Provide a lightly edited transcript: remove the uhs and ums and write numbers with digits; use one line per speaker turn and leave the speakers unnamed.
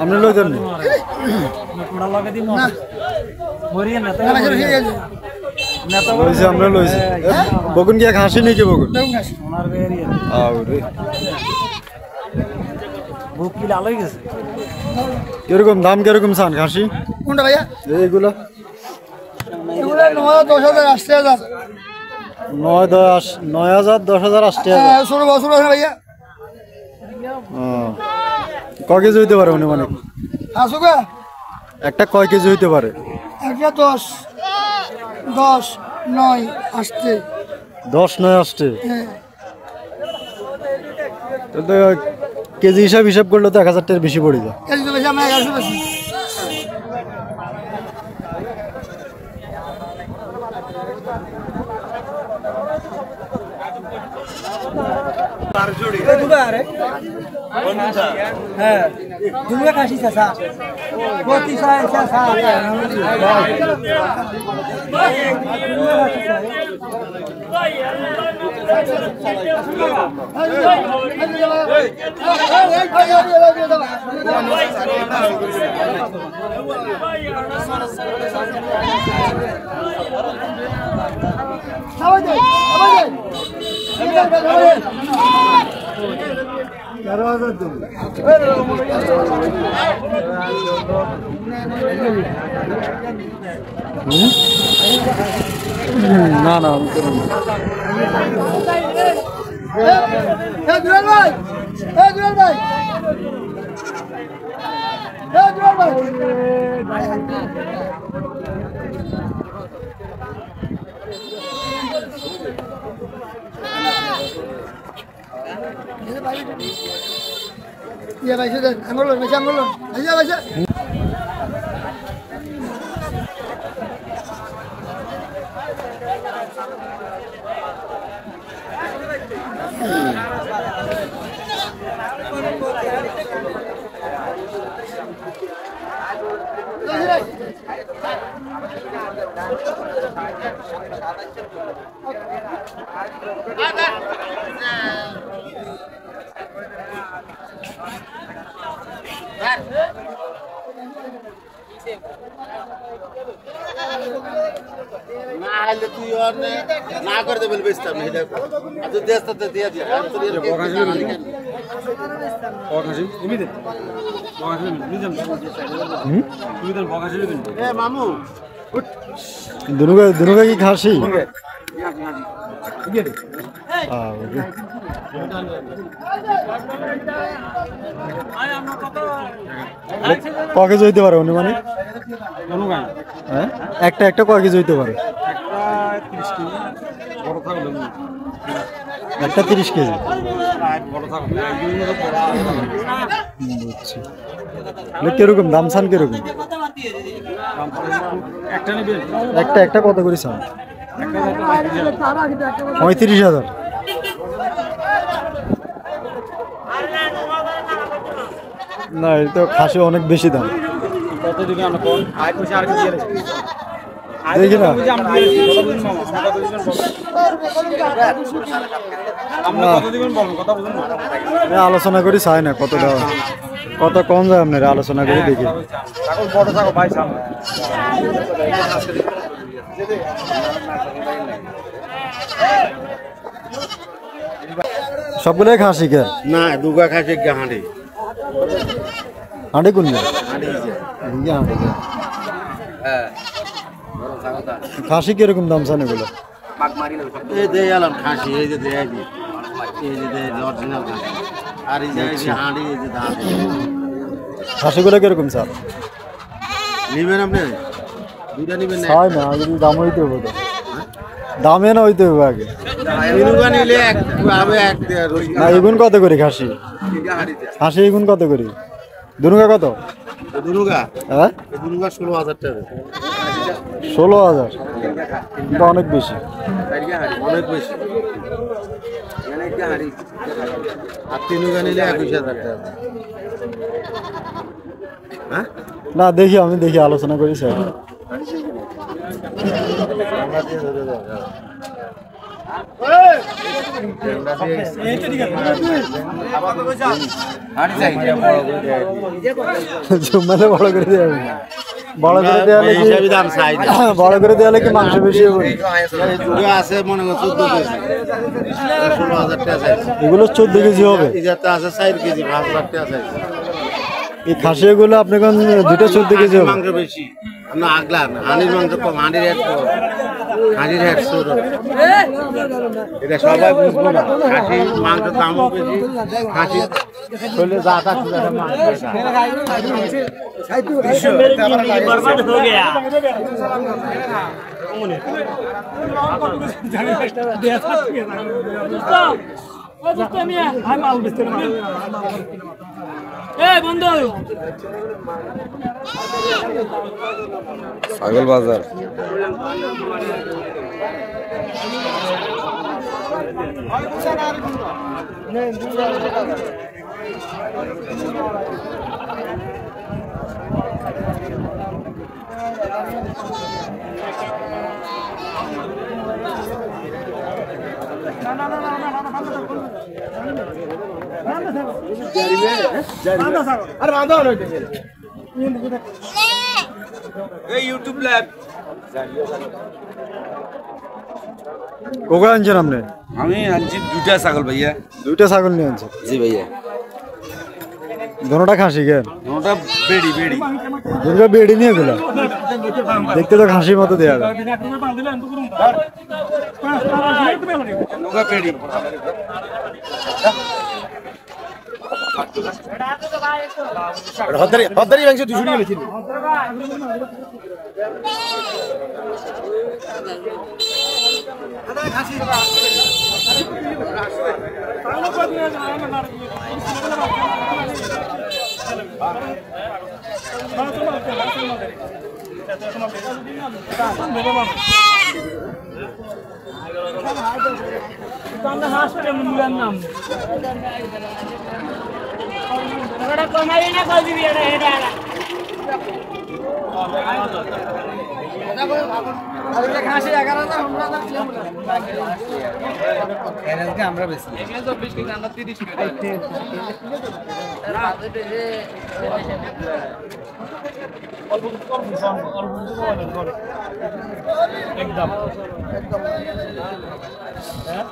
আপনি লইতেন আমরা লইছি বগুন গিয়া খাসি নাকি বগুন কিরকম দাম কিরকম চান খাসি
কোনটা ভাইয়া
এইগুলো
এগুলো 9,000 10,000
9,000 10,000 8,000
16 বছর আছে ভাইয়া
কয় কেজি হইতে পারে অনুমানিক
আসুকা
একটা কয় কেজি হইতে পারে
একটা 10 9 আসতে
10 9 আসতে
হ্যাঁ
তো কেজি হিসাব করলে তো 1,000 টাকার বেশি পড়ে যায়
কেজি তো বেশি আমরা 1100 বেশি হ্যাঁ দুটো খাসি চাচা প্রতি সাইজ চাচা
না না
দুলাল ভাই দুলাল ভাই দুলাল ভাই iya baik sudah angolon macam angolon aja baca
না করে দেবেন বেচতাম এই দেখো আজ দেশটা তো দিয়ে দিয়া আমি তো দিয়ে এ মামু
দুনুকা কি খাসি কয় কেজি হইতে পারে অনুমানিক হ্যাঁ একটা কয় কেজি হইতে পারে একটা 30 কেজি কিরকম দাম চান কিরকম একটা কত করে চান 35,000 না এটা তো খাসি অনেক বেশি দাম দেখি না আলোচনা করি চাই না কত কম যায় আপনারা আলোচনা করে দেখি সবগুলোই খাসি কে
না দুগা খাসি হাঁড়ি
হাঁড়ি কোন খাসি কিরকম দাম চান এগুলো
এই দে এলাম খাসি এই যে দেয় এই যে অরিজিনাল খাসি আর এই যে হাঁড়ি এই যে দাম
খাসিগুলো কিরকম চান
নিবেন আপনি দুইটা নিবেন না
হয় না আগে দাম হইতে হবে তো দামে না হইতে হবে আগে
তিনটা নিলে এক
না এগুন কত করে খাসি খাসি এগুন কত করে দুনুকা কত
দুনুগা
হ্যাঁ
দুনুগা 16,000 টাকা
16,000 কিন্তু অনেক বেশি
অনেক বেশি আর তিনুগা নিলে 21,000 টাকা হ্যাঁ
না আমি দেখি আলোচনা করি স্যার মানে বড় করে দেওয়া হবে বড় করে দেওয়ালে কি
হিসাবে দাম চাই না।
বড় করে দেওয়ালে কি মাংস বেশি হবে
এই দুটো আছে মনে করো 14 কেজি 16,000 টাকা চাইছে।
এগুলো 14 কেজি হবে
এই যাতে আছে 4 কেজি 5,000 টাকা চাইছে।
এই খাসি এগুলো আপনি কোন দুটো 14 কেজি হবে
মাংস বেশি আমরা আগলা না হানির মাংস কম হানির রেট কম হানির রেট ছোট এটা সবাই বুঝবো না খাসি মাংসের দামও বেশি খাসি শরীরে যা তা সুবিধা মাংস
बर्बाद हो गया বন্ধু
ছাগল বাজার
ইউটিউব ল্যাব
কোকা আনছেন আপনি
আমি আনছি দুটা ছাগল ভাইয়া
দুইটা ছাগল নিয়ে আনছেন
জি ভাইয়া
দোনোটা খাসি কেন
ওটা বেড়ি বেড়ি
দুটো বেড়ি নিয়ে গেল দেখতে তো খাসির মতো দেয়া যায়
নৌকা বেড়ি
হদ্দারি মাংস 200 টাকা বেশি
নাম কমাই না কই দিবি এটা খাসি 11,000 আমরা বেশি এখানে 24 কেজি আমরা 30 একদম হ্যাঁ